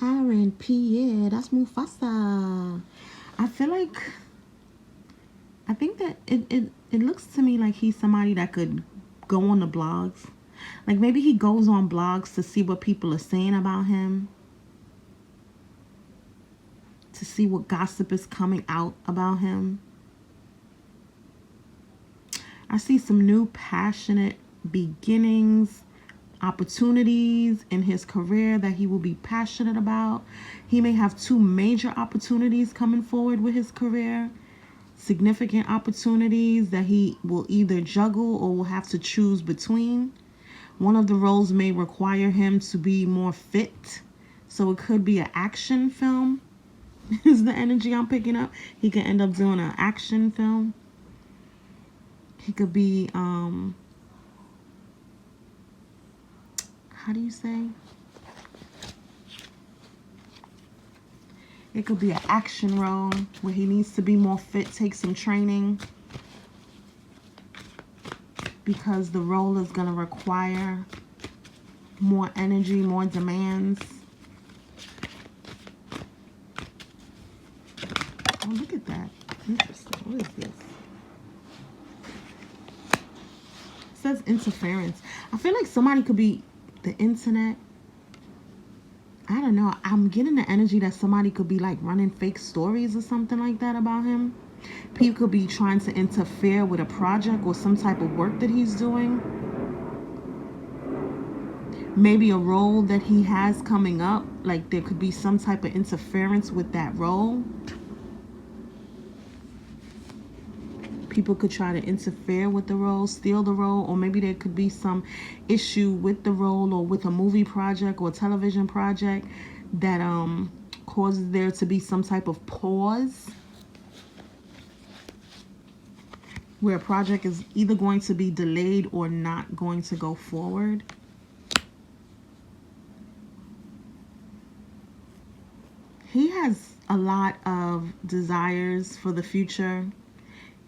Aaron, Pierre, that's Mufasa. I feel like, I think that it looks to me like he's somebody that could go on the blogs. Like maybe he goes on blogs to see what people are saying about him, to see what gossip is coming out about him. I see some new passionate beginnings, opportunities in his career that he will be passionate about. He may have two major opportunities coming forward with his career, significant opportunities that he will either juggle or will have to choose between. One of the roles may require him to be more fit, so it could be an action film is the energy I'm picking up. He can end up doing an action film. He could be how do you say? It could be an action role where he needs to be more fit, take some training, because the role is going to require more energy, more demands. Oh, look at that. Interesting. What is this? It says interference. I feel like somebody could be the internet. I don't know. I'm getting the energy that somebody could be like running fake stories or something like that about him. People could be trying to interfere with a project or some type of work that he's doing. Maybe a role that he has coming up, like there could be some type of interference with that role. People could try to interfere with the role, steal the role, or maybe there could be some issue with the role or with a movie project or television project that causes there to be some type of pause where a project is either going to be delayed or not going to go forward. He has a lot of desires for the future.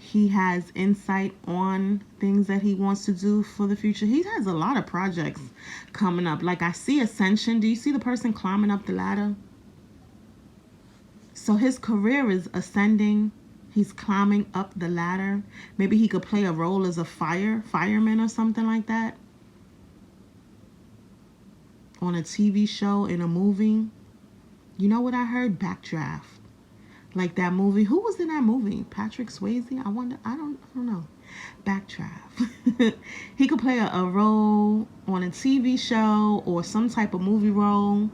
He has insight on things that he wants to do for the future. He has a lot of projects coming up. Like I see ascension. Do you see the person climbing up the ladder? So his career is ascending. He's climbing up the ladder. Maybe he could play a role as a fireman or something like that. On a TV show, in a movie. You know what I heard? Backdraft. Like that movie. Who was in that movie? Patrick Swayze? I wonder. I don't know. Backdraft. He could play a role on a TV show or some type of movie role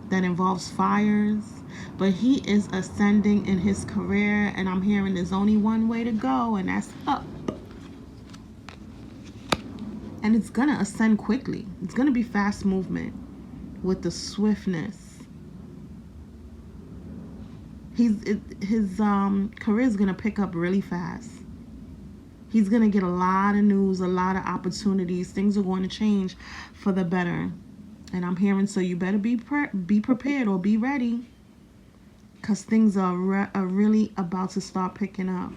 that involves fires. But he is ascending in his career, and I'm hearing there's only one way to go, and that's up. And it's gonna ascend quickly. It's gonna be fast movement with the swiftness. His career is gonna pick up really fast. He's gonna get a lot of news, a lot of opportunities. Things are going to change for the better. And I'm hearing, so you better be prepared or be ready, because things are really about to start picking up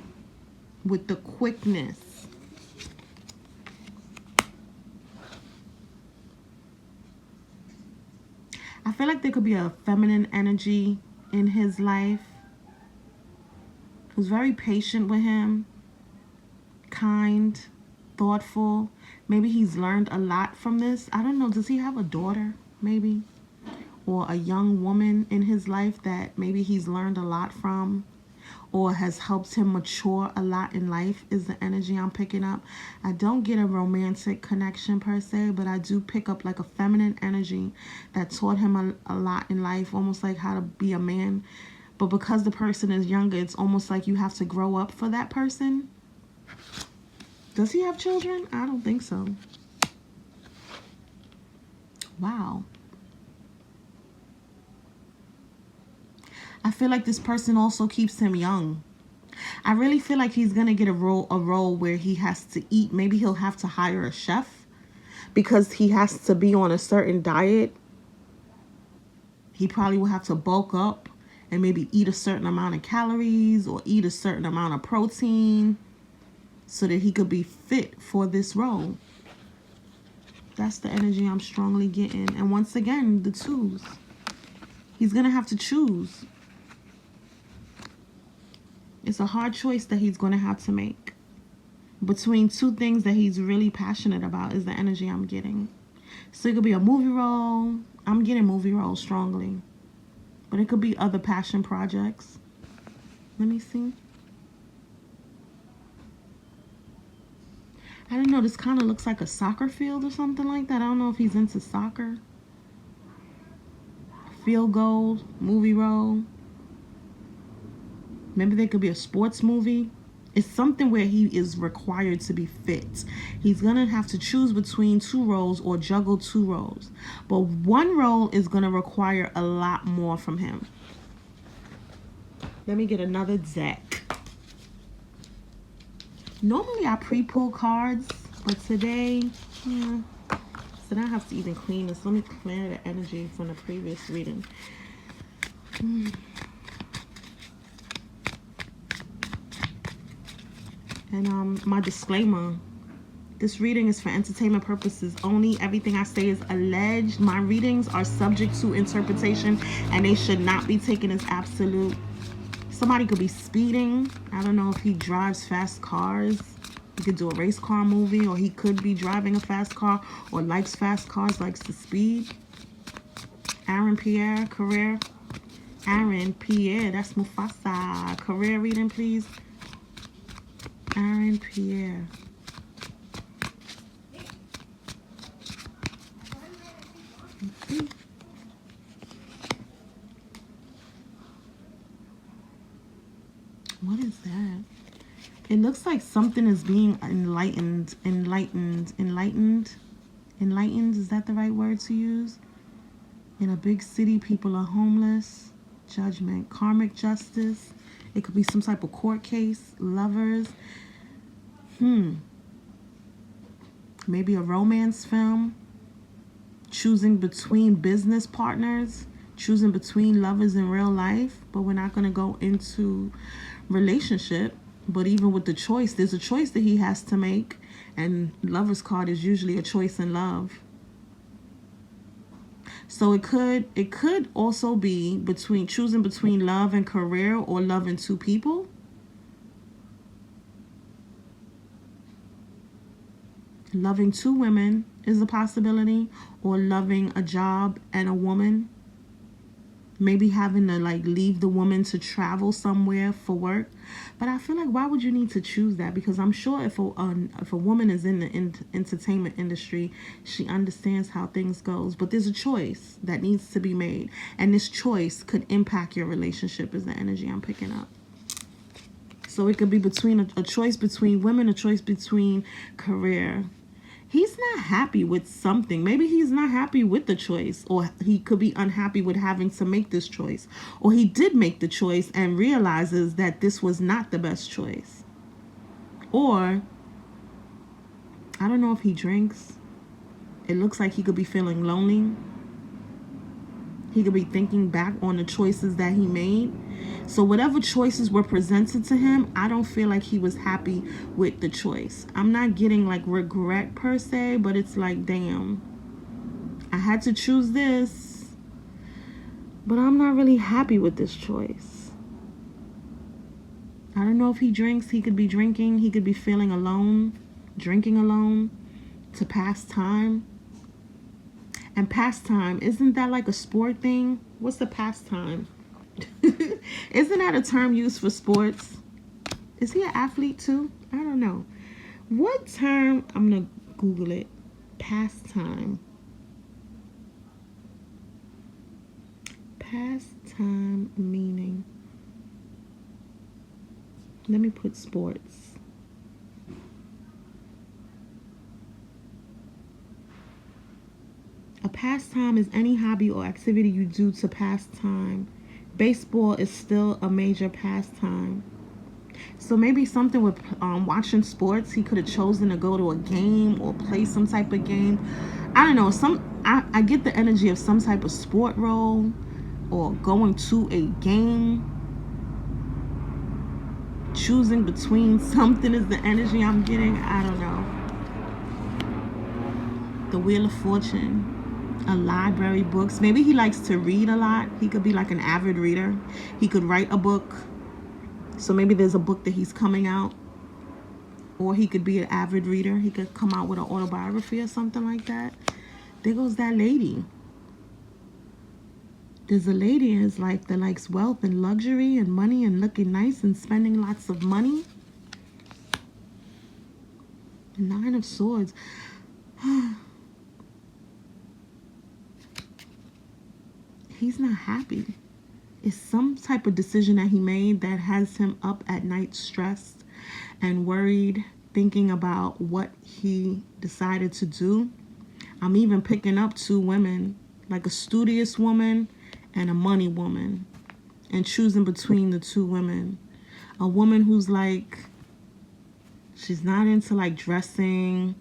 with the quickness. I feel like there could be a feminine energy in his life who's very patient with him, kind, thoughtful. Maybe he's learned a lot from this. I don't know. Does he have a daughter, maybe? Or a young woman in his life that maybe he's learned a lot from, or has helped him mature a lot in life, is the energy I'm picking up. I don't get a romantic connection per se, but I do pick up like a feminine energy that taught him a lot in life, almost like how to be a man. But because the person is younger, it's almost like you have to grow up for that person. Does he have children? I don't think so. Wow. I feel like this person also keeps him young. I really feel like he's going to get a role where he has to eat. Maybe he'll have to hire a chef because he has to be on a certain diet. He probably will have to bulk up and maybe eat a certain amount of calories or eat a certain amount of protein so that he could be fit for this role. That's the energy I'm strongly getting. And once again, the twos. He's going to have to choose. It's a hard choice that he's going to have to make between two things that he's really passionate about, is the energy I'm getting. So it could be a movie role. I'm getting movie role strongly. But it could be other passion projects. Let me see. I don't know. This kind of looks like a soccer field or something like that. I don't know if he's into soccer. Field goal, movie role. Maybe there could be a sports movie. It's something where he is required to be fit. He's going to have to choose between two roles or juggle two roles. But one role is going to require a lot more from him. Let me get another deck. Normally I pre-pull cards, but today, so now I have to even clean this. Let me clear the energy from the previous reading. And my disclaimer, this reading is for entertainment purposes only. Everything I say is alleged. My readings are subject to interpretation and they should not be taken as absolute. Somebody could be speeding. I don't know if he drives fast cars. He could do a race car movie, or he could be driving a fast car or likes fast cars, likes to speed. Aaron Pierre, career. Aaron Pierre, that's Mufasa. Career reading, please. Aaron Pierre. What is that? It looks like something is being enlightened. Enlightened. Is that the right word to use? In a big city, people are homeless. Judgment. Karmic justice. It could be some type of court case. Lovers. Maybe a romance film. Choosing between business partners. Choosing between lovers in real life. But we're not going to go into relationship. But even with the choice, there's a choice that he has to make. And lover's card is usually a choice in love. So it could also be between choosing between love and career, or loving two people. Loving two women is a possibility, or loving a job and a woman. Maybe having to like leave the woman to travel somewhere for work. But I feel like, why would you need to choose that? Because I'm sure if a woman is in the entertainment industry, she understands how things goes. But there's a choice that needs to be made. And this choice could impact your relationship, is the energy I'm picking up. So it could be between a choice between women, a choice between career. He's not happy with something. Maybe he's not happy with the choice, or he could be unhappy with having to make this choice, or he did make the choice and realizes that this was not the best choice. Or I don't know if he drinks. It looks like he could be feeling lonely. He could be thinking back on the choices that he made. So whatever choices were presented to him, I don't feel like he was happy with the choice. I'm not getting like regret per se, but it's like, damn, I had to choose this, but I'm not really happy with this choice. I don't know if he drinks. He could be drinking. He could be feeling alone, drinking alone to pass time. And pastime, isn't that like a sport thing? What's the pastime? Isn't that a term used for sports? Is he an athlete too? I don't know. What term? I'm going to Google it. Pastime. Pastime meaning. Let me put sports. A pastime is any hobby or activity you do to pass time. Baseball is still a major pastime. So maybe something with watching sports. He could have chosen to go to a game or play some type of game. I don't know. I get the energy of some type of sport role, or going to a game. Choosing between something is the energy I'm getting. I don't know. The Wheel of Fortune. a library, books. Maybe he likes to read a lot. He could be like an avid reader. He could write a book. So maybe there's a book that he's coming out. Or he could be an avid reader. He could come out with an autobiography or something like that. There goes that lady. There's a lady in his life that likes wealth and luxury and money and looking nice and spending lots of money. Nine of Swords. He's not happy. It's some type of decision that he made that has him up at night stressed and worried, thinking about what he decided to do. I'm even picking up two women, like a studious woman and a money woman, and choosing between the two women. A woman who's like, she's not into like dressing.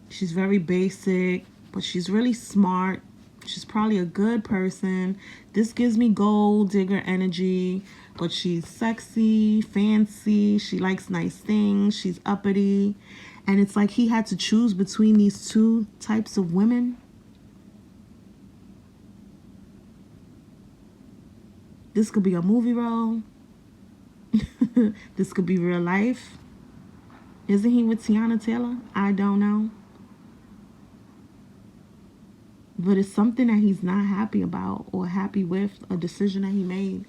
She's very basic, but she's really smart. She's probably a good person. This gives me gold digger energy, but she's sexy, fancy. She likes nice things. She's uppity. And it's like he had to choose between these two types of women. This could be a movie role. This could be real life. Isn't he with Tiana Taylor? I don't know. But it's something that he's not happy about or happy with, a decision that he made.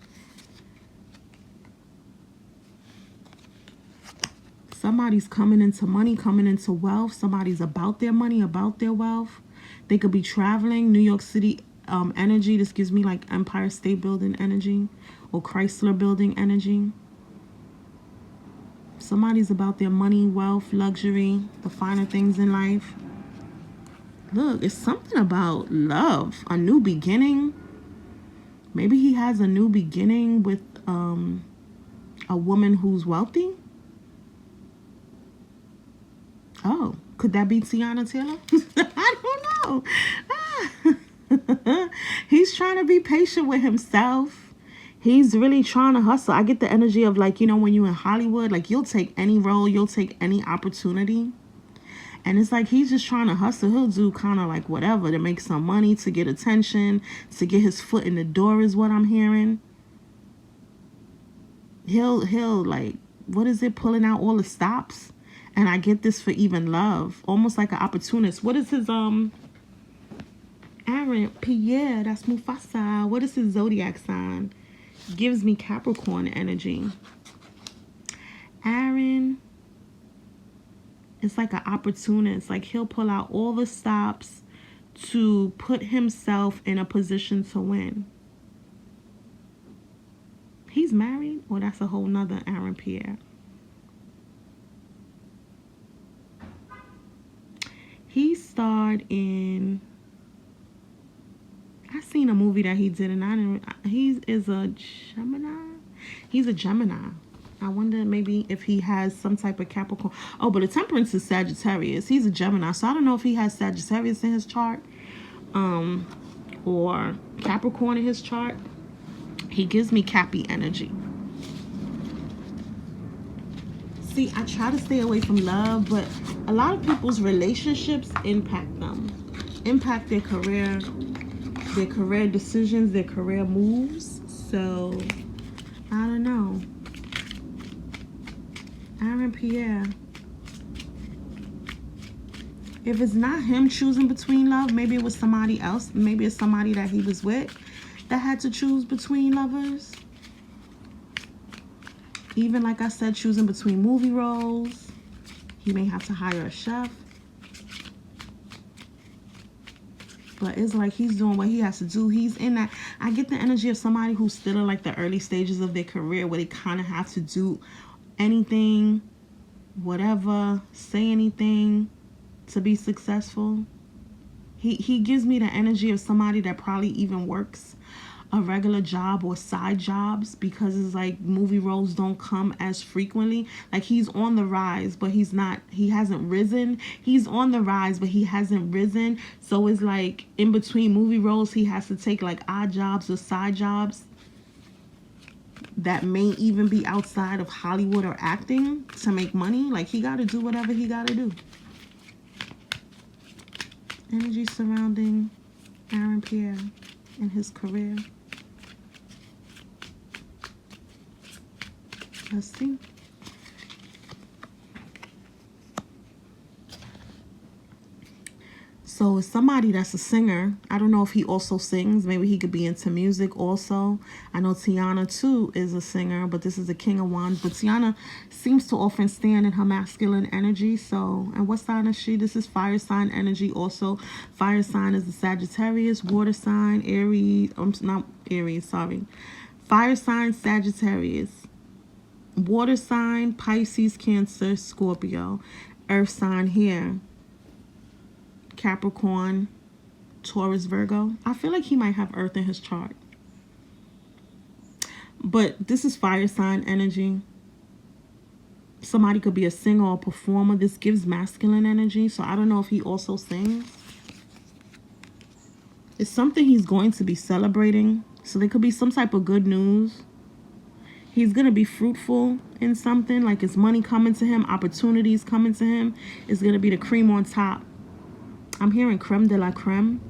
Somebody's coming into money, coming into wealth. Somebody's about their money, about their wealth. They could be traveling. New York City energy. This gives me like Empire State Building energy or Chrysler Building energy. Somebody's about their money, wealth, luxury, the finer things in life. Look, it's something about love, a new beginning. Maybe he has a new beginning with a woman who's wealthy. Oh, could that be Tiana Taylor? I don't know. He's trying to be patient with himself. He's really trying to hustle. I get the energy of like, you know, when you're in Hollywood, like you'll take any role, you'll take any opportunity. And it's like he's just trying to hustle. He'll do kind of like whatever to make some money, to get attention, to get his foot in the door is what I'm hearing. He'll like, what is it, pulling out all the stops? And I get this for even love. Almost like an opportunist. What is his, Aaron, Pierre, that's Mufasa. What is his zodiac sign? Gives me Capricorn energy. Aaron, it's like an opportunist. Like he'll pull out all the stops to put himself in a position to win. He's married? Or that's a whole nother Aaron Pierre. He starred in, I seen a movie that he did, and I didn't. He is a Gemini. He's a Gemini. I wonder maybe if he has some type of Capricorn. Oh, but the Temperance is Sagittarius. He's a Gemini, so I don't know if he has Sagittarius in his chart, or Capricorn in his chart. He gives me Cappy energy. See, I try to stay away from love, but a lot of people's relationships impact them, impact their career decisions, their career moves. So, I don't know. Aaron Pierre. If it's not him choosing between love, maybe it was somebody else. Maybe it's somebody that he was with that had to choose between lovers. Even like I said, choosing between movie roles. He may have to hire a chef. But it's like he's doing what he has to do. He's in that. I get the energy of somebody who's still in like the early stages of their career where they kind of have to do anything, whatever, say anything to be successful. He gives me the energy of somebody that probably even works a regular job or side jobs, because it's like movie roles don't come as frequently. Like he's on the rise, but he hasn't risen. He's on the rise, but he hasn't risen. So it's like in between movie roles, he has to take like odd jobs or side jobs that may even be outside of Hollywood or acting to make money. Like he got to do whatever he got to do. Energy surrounding Aaron Pierre in his career. Let's see. So it's somebody that's a singer. I don't know if he also sings. Maybe he could be into music also. I know Tiana too is a singer, but this is the King of Wands. But Tiana seems to often stand in her masculine energy. So, and what sign is she? This is fire sign energy also. Fire sign is the Sagittarius, water sign, Aries. Not Aries, sorry. Fire sign, Sagittarius. Water sign, Pisces, Cancer, Scorpio. Earth sign here, Capricorn, Taurus, Virgo. I feel like he might have Earth in his chart. But this is fire sign energy. Somebody could be a singer or a performer. This gives masculine energy. So I don't know if he also sings. It's something he's going to be celebrating. So there could be some type of good news. He's going to be fruitful in something. Like it's money coming to him. Opportunities coming to him. It's going to be the cream on top. I'm hearing creme de la creme.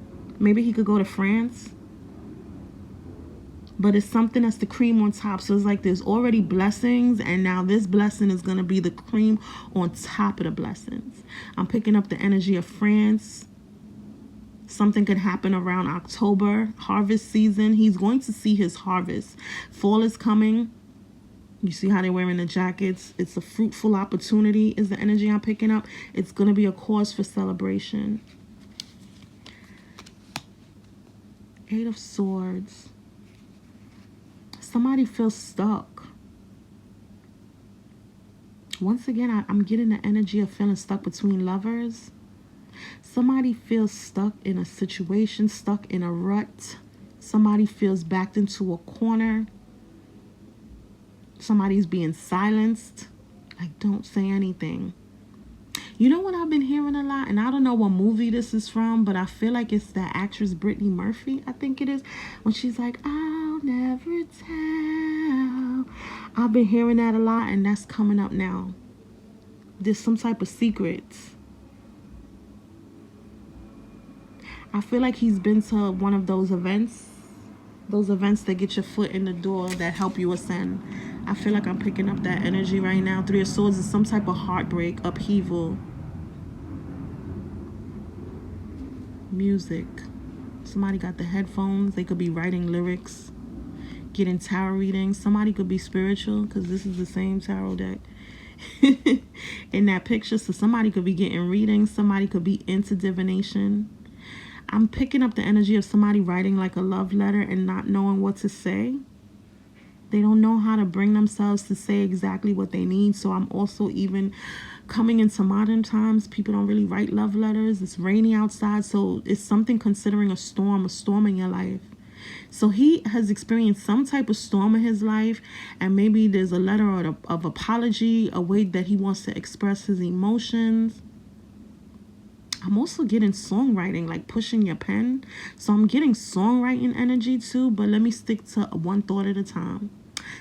Maybe he could go to France. But it's something that's the cream on top. So it's like there's already blessings. And now this blessing is going to be the cream on top of the blessings. I'm picking up the energy of France. Something could happen around October. Harvest season. He's going to see his harvest. Fall is coming. You see how they're wearing the jackets. It's a fruitful opportunity is the energy I'm picking up. It's going to be a cause for celebration. 8 of Swords. Somebody feels stuck. Once again, I'm getting the energy of feeling stuck between lovers. Somebody feels stuck in a situation, stuck in a rut. Somebody feels backed into a corner. Somebody's being silenced. Like, don't say anything. You know what I've been hearing a lot? And I don't know what movie this is from, but I feel like it's that actress Brittany Murphy, I think it is. When she's like, I'll never tell. I've been hearing that a lot, and that's coming up now. There's some type of secrets. I feel like he's been to one of those events. Those events that get your foot in the door, that help you ascend. I feel like I'm picking up that energy right now. 3 of Swords is some type of heartbreak, upheaval. Music. Somebody got the headphones. They could be writing lyrics, getting tarot readings. Somebody could be spiritual because this is the same tarot deck in that picture. So somebody could be getting readings. Somebody could be into divination. I'm picking up the energy of somebody writing like a love letter and not knowing what to say. They don't know how to bring themselves to say exactly what they need. So I'm also even coming into modern times. People don't really write love letters. It's rainy outside. So it's something considering a storm in your life. So he has experienced some type of storm in his life. And maybe there's a letter of apology, a way that he wants to express his emotions. I'm also getting songwriting, like pushing your pen. So I'm getting songwriting energy too, but let me stick to one thought at a time.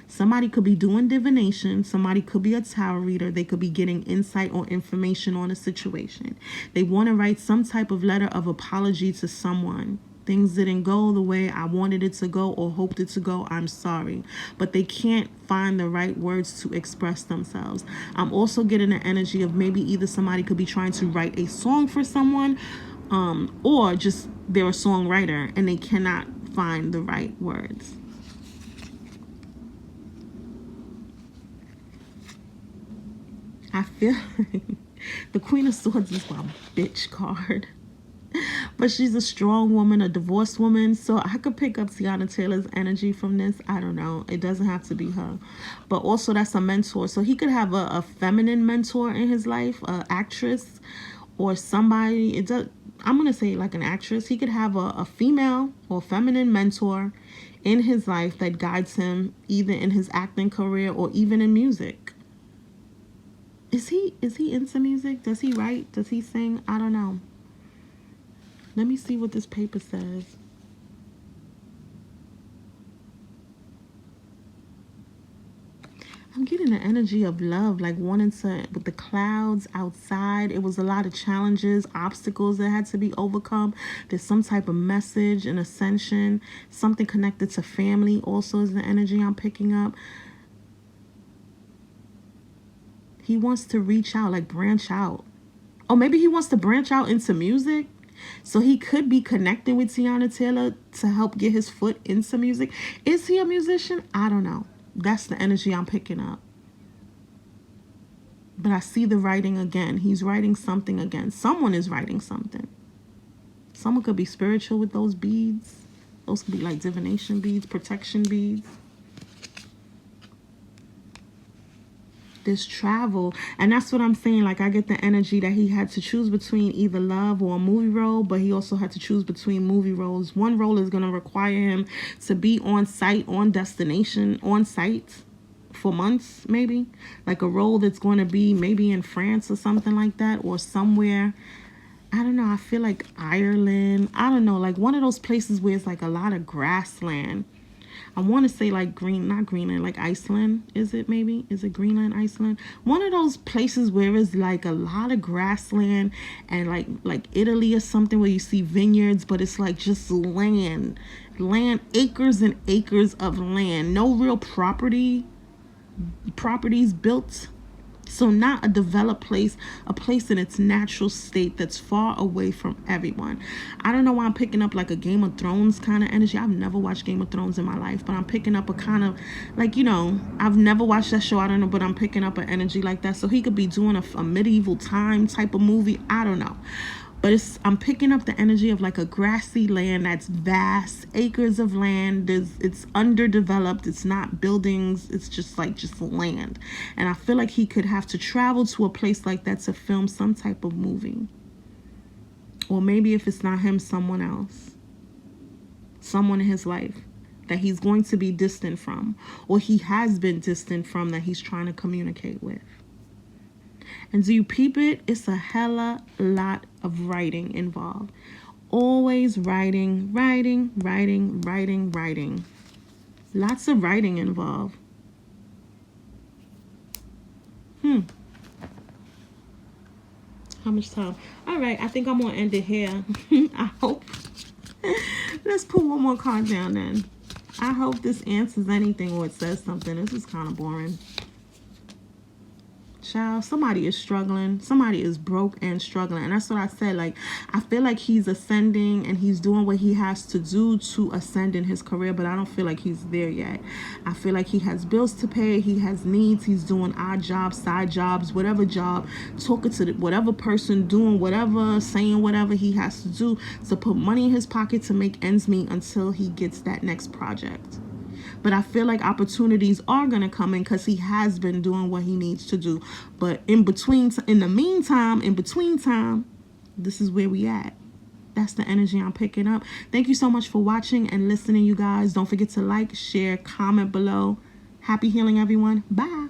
Somebody could be doing divination. Somebody could be a tarot reader. They could be getting insight or information on a situation. They want to write some type of letter of apology to someone. Things didn't go the way I wanted it to go or hoped it to go. I'm sorry. But they can't find the right words to express themselves. I'm also getting the energy of maybe either somebody could be trying to write a song for someone, or just they're a songwriter and they cannot find the right words. I feel like the Queen of Swords is my bitch card. But she's a strong woman, a divorced woman. So I could pick up Tiana Taylor's energy from this. I don't know. It doesn't have to be her. But also that's a mentor. So he could have a feminine mentor in his life, an actress or somebody. I'm going to say like an actress. He could have a female or feminine mentor in his life that guides him either in his acting career or even in music. Is he into music? Does he write? Does he sing? I don't know. Let me see what this paper says. I'm getting the energy of love, like wanting to, with the clouds outside. It was a lot of challenges, obstacles that had to be overcome. There's some type of message, an ascension, something connected to family also is the energy I'm picking up. He wants to reach out, like branch out. Or maybe he wants to branch out into music. So he could be connecting with Tiana Taylor to help get his foot into music. Is he a musician? I don't know. That's the energy I'm picking up. But I see the writing again. He's writing something again. Someone is writing something. Someone could be spiritual with those beads. Those could be like divination beads, protection beads. This travel, and that's what I'm saying. Like, I get the energy that he had to choose between either love or a movie role, but he also had to choose between movie roles. One role is going to require him to be on site, on destination, on site for months, maybe like a role that's going to be maybe in France or something like that, or somewhere, I don't know, I feel like Ireland, I don't know, like one of those places where it's like a lot of grassland. I want to say like not Greenland, like Iceland. Is it maybe? Is it Greenland, Iceland? One of those places where it's like a lot of grassland, and like Italy or something where you see vineyards, but it's like just land, acres and acres of land. No real properties built. So not a developed place, a place in its natural state that's far away from everyone. I don't know why I'm picking up like a Game of Thrones kind of energy. I've never watched Game of Thrones in my life, but I'm picking up a kind of like, I've never watched that show. I don't know, but I'm picking up an energy like that. So he could be doing a medieval time type of movie. I don't know. But I'm picking up the energy of like a grassy land that's vast, acres of land. It's underdeveloped. It's not buildings. It's just land. And I feel like he could have to travel to a place like that to film some type of movie. Or maybe if it's not him, someone else. Someone in his life that he's going to be distant from, or he has been distant from, that he's trying to communicate with. And do you peep it? It's a hella lot of writing involved. Always writing. Lots of writing involved. How much time? All right, I think I'm going to end it here. I hope. Let's put one more card down then. I hope this answers anything or it says something. This is kind of boring. Child, somebody is struggling. Somebody is broke and struggling. And that's what I said. Like, I feel like he's ascending and he's doing what he has to do to ascend in his career, but I don't feel like he's there yet. I feel like he has bills to pay. He has needs. He's doing odd jobs, side jobs, whatever job, talking to whatever person, doing whatever, saying whatever he has to do to put money in his pocket to make ends meet until he gets that next project. But I feel like opportunities are going to come in because he has been doing what he needs to do. But in between time, this is where we at. That's the energy I'm picking up. Thank you so much for watching and listening, you guys. Don't forget to like, share, comment below. Happy healing, everyone. Bye.